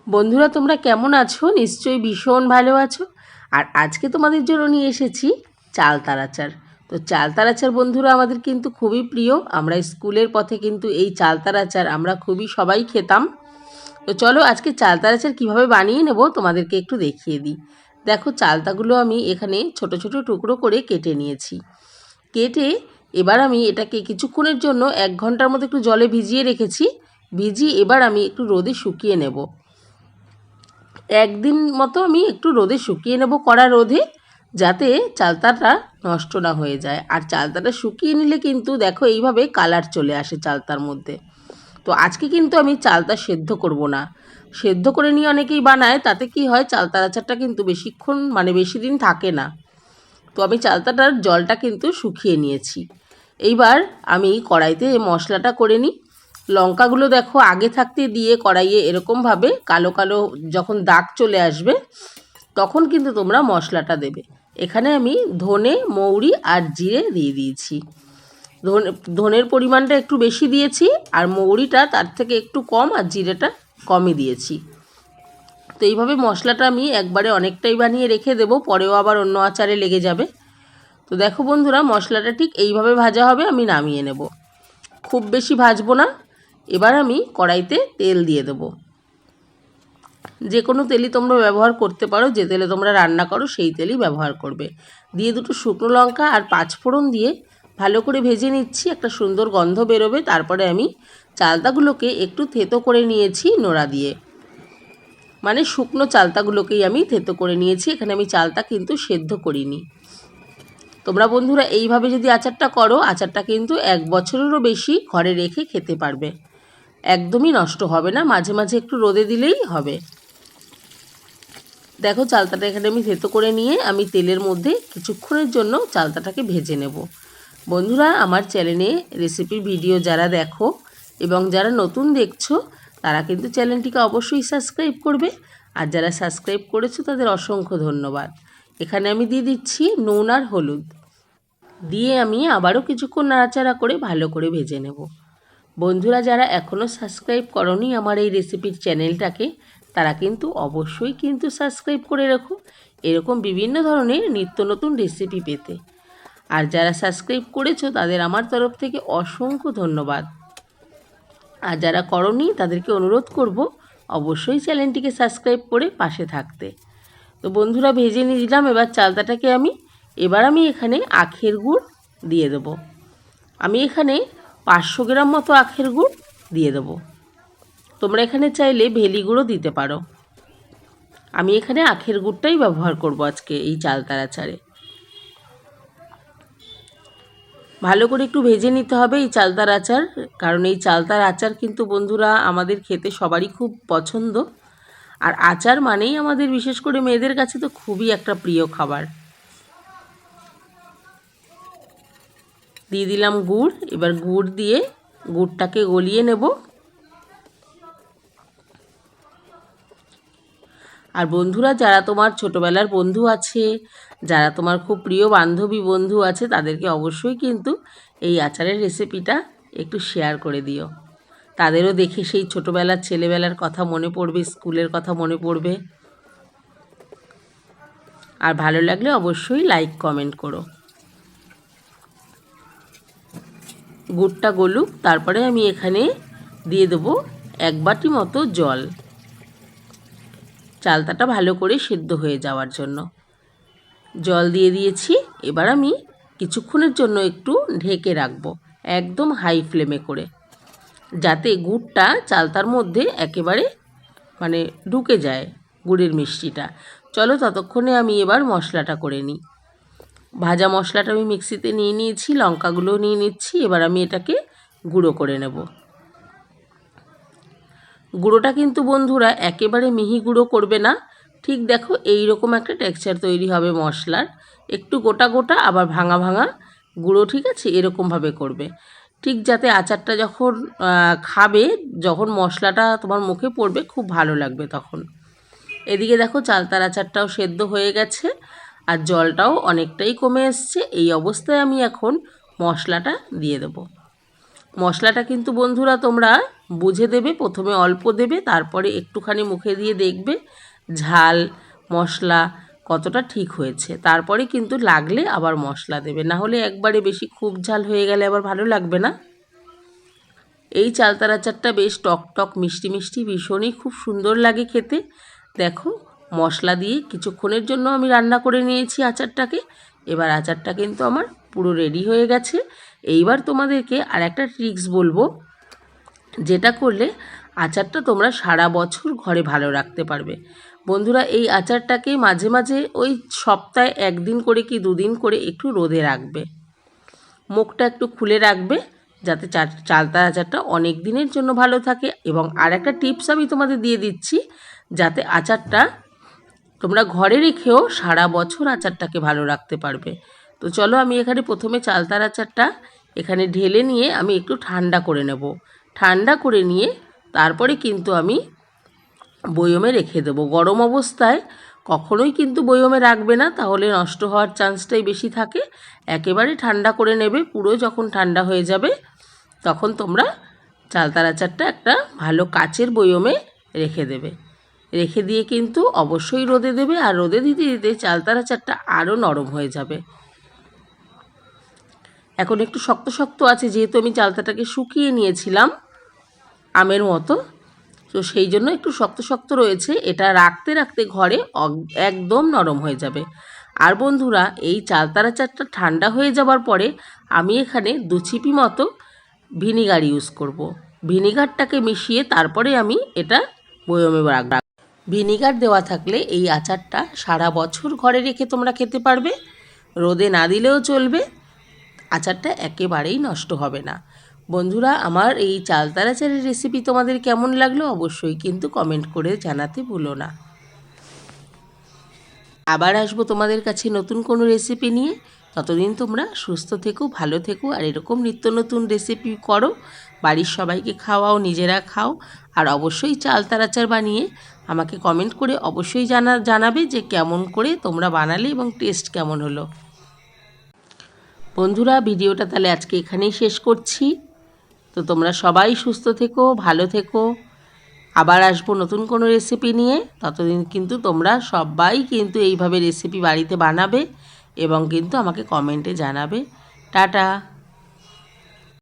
বন্ধুরা তোমরা কেমন আছো? নিশ্চয়ই ভীষণ ভালো আছো। আর আজকে তোমাদের জন্য নিয়ে এসেছি চালতার আচার। তো চালতার আচার বন্ধুরা আমাদের কিন্তু খুবই প্রিয়। আমরা স্কুলের পথে কিন্তু এই চালতার আচার আমরা খুবই সবাই খেতাম। তো চলো আজকে চালতার আচার কীভাবে বানিয়ে নেব তোমাদেরকে একটু দেখিয়ে দিই। দেখো চালতাগুলো আমি এখানে ছোট ছোট টুকরো করে কেটে নিয়েছি। কেটে এবার আমি এটাকে কিছুক্ষণের জন্য 1 ঘন্টার মতো একটু জলে ভিজিয়ে রেখেছি। ভিজিয়ে এবার আমি একটু রোদে শুকিয়ে নেব। একদিন মতো আমি একটু রোদে শুকিয়ে নেব, কড়া রোদে, যাতে চালতাটা নষ্ট না হয়ে যায়। আর চালতাটা শুকিয়ে নিলে কিন্তু দেখো এইভাবে কালার চলে আসে চালতার মধ্যে। তো আজকে কিন্তু আমি চালতা সেদ্ধ করব না। সেদ্ধ করে নিয়ে অনেকেই বানায়, তাতে কি হয় চালতার আচারটা কিন্তু বেশিক্ষণ বেশি দিন থাকে না। তো আমি চালতাটার জলটা কিন্তু শুকিয়ে নিয়েছি। এইবার আমি কড়াইতে মশলাটা করে নিই। লঙ্কাগুলো দেখো আগে থাকতে দিয়ে কড়াইয়ে এরকমভাবে কালো কালো যখন দাগ চলে আসবে তখন কিন্তু তোমরা মশলাটা দেবে। এখানে আমি ধনে, মৌরি আর জিরে দিয়ে দিয়েছি। ধনের পরিমাণটা একটু বেশি দিয়েছি, আর মৌরিটা তার থেকে একটু কম, আর জিরেটা কমই দিয়েছি। তো এইভাবে মশলাটা আমি একবারে অনেকটাই বানিয়ে রেখে দেবো, পরেও আবার অন্য আচারে লেগে যাবে। তো দেখো বন্ধুরা মশলাটা ঠিক এইভাবে ভাজা হবে, আমি নামিয়ে নেব। খুব বেশি ভাজবো না। এবার আমি কড়াইতে তেল দিয়ে দেবো। যে কোনো তেলই তোমরা ব্যবহার করতে পারো, যে তেলে তোমরা রান্না করো সেই তেলই ব্যবহার করবে। দিয়ে দুটো শুকনো লঙ্কা আর 5 ফোড়ন দিয়ে ভালো করে ভেজে নিচ্ছি, একটা সুন্দর গন্ধ বেরোবে। তারপরে আমি চালতাগুলোকে একটু থেতো করে নিয়েছি নোড়া দিয়ে, মানে শুকনো চালতাগুলোকেই আমি থেতো করে নিয়েছি। এখানে আমি চালতা কিন্তু সেদ্ধ করিনি। তোমরা বন্ধুরা এইভাবে যদি আচারটা করো, আচারটা কিন্তু 1 বছরেরও বেশি ঘরে রেখে খেতে পারবে, একদমই নষ্ট হবে না। মাঝে মাঝে একটু রোদে দিলেই হবে। দেখো চালতাটা এখানে আমি থেতো করে নিয়ে আমি তেলের মধ্যে কিছুক্ষণের জন্য চালতাটাকে ভেজে নেব। বন্ধুরা আমার চ্যানেলে রেসিপির ভিডিও যারা দেখো এবং যারা নতুন দেখছো তারা কিন্তু চ্যানেলটিকে অবশ্যই সাবস্ক্রাইব করবে, আর যারা সাবস্ক্রাইব করেছো তাদের অসংখ্য ধন্যবাদ। এখানে আমি দিয়ে দিচ্ছি নুন আর হলুদ, দিয়ে আমি আবারও কিছুক্ষণ নাড়াচাড়া করে ভালো করে ভেজে নেব। বন্ধুরা যারা এখনও সাবস্ক্রাইব করনি আমার এই রেসিপির চ্যানেলটাকে, তারা কিন্তু অবশ্যই কিন্তু সাবস্ক্রাইব করে রাখো এরকম বিভিন্ন ধরনের নিত্য নতুন রেসিপি পেতে। আর যারা সাবস্ক্রাইব করেছো তাদের আমার তরফ থেকে অসংখ্য ধন্যবাদ। আর যারা করনি তাদেরকে অনুরোধ করব অবশ্যই চ্যানেলটিকে সাবস্ক্রাইব করে পাশে থাকতে। তো বন্ধুরা ভেজে নিয়ে দিলাম এবার চালতাটাকে এবার আমি এখানে আখের গুড় দিয়ে দেবো। আমি এখানে 500 গ্রাম মতো আখের গুড় দিয়ে দেবো। তোমরা এখানে চাইলে ভেলি গুঁড়ো দিতে পারো। আমি এখানে আখের গুড়টাই ব্যবহার করব আজকে এই চালতার আচারে। ভালো করে একটু ভেজে নিতে হবে এই চালতার আচার, কারণ এই চালতার আচার কিন্তু বন্ধুরা আমাদের খেতে সবারই খুব পছন্দ। আর আচার মানেই আমাদের বিশেষ করে মেয়েদের কাছে তো খুবই একটা প্রিয় খাবার। দিয়ে দিলাম গুড়। এবার গুড় দিয়ে গুড়টাকে গলিয়ে নেব। আর বন্ধুরা যারা তোমার ছোটোবেলার বন্ধু আছে, যারা তোমার খুব প্রিয় বান্ধবী বন্ধু আছে, তাদেরকে অবশ্যই কিন্তু এই আচারের রেসিপিটা একটু শেয়ার করে দিও। তাদেরও দেখে সেই ছোটোবেলার ছেলেবেলার কথা মনে পড়বে, স্কুলের কথা মনে পড়বে। আর ভালো লাগলে অবশ্যই লাইক কমেন্ট করো। গুড়টা গলুক, তারপরে আমি এখানে দিয়ে দেবো 1 বাটি মতো জল, চালতাটা ভালো করে সেদ্ধ হয়ে যাওয়ার জন্য। জল দিয়ে দিয়েছি। এবার আমি কিছুক্ষণের জন্য একটু ঢেকে রাখবো, একদম হাই ফ্লেমে করে, যাতে গুড়টা চালতার মধ্যে একেবারে ঢুকে যায় গুড়ের মিষ্টিটা। চলো ততক্ষণে আমি এবার মশলাটা করে নিই। ভাজা মশলাটা আমি মিক্সিতে নিয়ে নিয়েছি, লঙ্কাগুলোও নিয়ে নিচ্ছি। এবার আমি এটাকে গুঁড়ো করে নেব। গুঁড়োটা কিন্তু বন্ধুরা একেবারে মিহি গুঁড়ো করবে না, ঠিক দেখো এই রকম একটা টেক্সচার তৈরি হবে মশলার, একটু গোটা গোটা আবার ভাঙা ভাঙা গুঁড়ো, ঠিক আছে? এরকমভাবে করবে, ঠিক যাতে আচারটা যখন খাবে, যখন মশলাটা তোমার মুখে পড়বে খুব ভালো লাগবে তখন। এদিকে দেখো চালতার আচারটাও সেদ্ধ হয়ে গেছে, আর জলটাও অনেকটাই কমে এসছে। এই অবস্থায় আমি এখন মশলাটা দিয়ে দেবো। মশলাটা কিন্তু বন্ধুরা তোমরা বুঝে দেবে, প্রথমে অল্প দেবে, তারপরে একটুখানি মুখে দিয়ে দেখবে ঝাল মশলা কতটা ঠিক হয়েছে, তারপরে কিন্তু লাগলে আবার মশলা দেবে, না হলে একবারে বেশি খুব ঝাল হয়ে গেলে আবার ভালো লাগবে না। এই চালতার আচারটা বেশ টক টক মিষ্টি মিষ্টি ভীষণই খুব সুন্দর লাগে খেতে। দেখো মশলা দিয়ে কিছুক্ষণের জন্য আমি রান্না করে নিয়েছি আচারটাকে। এবার আচারটা কিন্তু আমার পুরো রেডি হয়ে গেছে। এইবার তোমাদেরকে আর একটা ট্রিক্স বলবো, যেটা করলে আচারটা তোমরা সারা বছর ঘরে ভালো রাখতে পারবে। বন্ধুরা, এই আচারটাকে মাঝে মাঝে ওই সপ্তাহে 1 দিন করে কি 2 দিন করে একটু রোদে রাখবে, মুখটা একটু খুলে রাখবে, যাতে চালতা আচারটা অনেক দিনের জন্য ভালো থাকে। এবং আর একটা টিপস আমি তোমাদের দিয়ে দিচ্ছি, যাতে আচারটা তোমরা ঘরে রেখেও সারা বছর আচারটাকে ভালো রাখতে পারবে। তো চলো আমি এখানে প্রথমে চালতার আচারটা এখানে ঢেলে নিয়ে আমি একটু ঠান্ডা করে নেব। ঠান্ডা করে নিয়ে তারপরে কিন্তু আমি বয়মে রেখে দেবো। গরম অবস্থায় কখনোই কিন্তু বয়মে রাখবে না, তাহলে নষ্ট হওয়ার চান্সটাই বেশি থাকে। একেবারে ঠান্ডা করে নেবে, পুরো যখন ঠান্ডা হয়ে যাবে তখন তোমরা চালতার আচারটা একটা ভালো কাচের বয়মে রেখে দেবে। রেখে দিয়ে কিন্তু অবশ্যই রোদে দেবে, আর রোদে দিতে দিতে চালতার আচারটা আরও নরম হয়ে যাবে। এখন একটু শক্ত শক্ত আছে, যেহেতু আমি চালতাটাকে শুকিয়ে নিয়েছিলাম আমের মতো, তো সেই জন্য একটু শক্ত শক্ত রয়েছে। এটা রাখতে রাখতে ঘরে একদম নরম হয়ে যাবে। আর বন্ধুরা, এই চালতার আচারটা ঠান্ডা হয়ে যাবার পরে আমি এখানে 2 চিপি মতো ভিনিগার ইউজ করব। ভিনিগারটাকে মিশিয়ে তারপরে আমি এটা বয়মে রাখব। ভিনিগার দেওয়া থাকলে এই আচারটা সারা বছর ঘরে রেখে তোমরা খেতে পারবে, রোদে না দিলেও চলবে, আচারটা একেবারেই নষ্ট হবে না। বন্ধুরা, আমার এই চালতার আচারের রেসিপি তোমাদের কেমন লাগলো অবশ্যই কিন্তু কমেন্ট করে জানাতে ভুলো না। আবার আসবো তোমাদের কাছে নতুন কোনো রেসিপি নিয়ে। ততদিন তোমরা সুস্থ থেকো, ভালো থেকো, আর এরকম নিত্য নতুন রেসিপি করো, বাড়ির সবাইকে খাওয়াও, নিজেরা খাও। আর অবশ্যই চালতার আচার বানিয়ে আমাকে কমেন্ট করে অবশ্যই জানাবে যে কেমন করে তোমরা বানালে এবং টেস্ট কেমন হলো। বন্ধুরা, ভিডিওটা তাহলে আজকে এখানেই শেষ করছি। তো তোমরা সবাই সুস্থ থেকো, ভালো থেকো। আবার আসবো নতুন কোনো রেসিপি নিয়ে। ততদিন কিন্তু তোমরা সবাই কিন্তু এইভাবে রেসিপি বাড়িতে বানাবে এবং কিন্তু আমাকে কমেন্টে জানাবে। টাটা।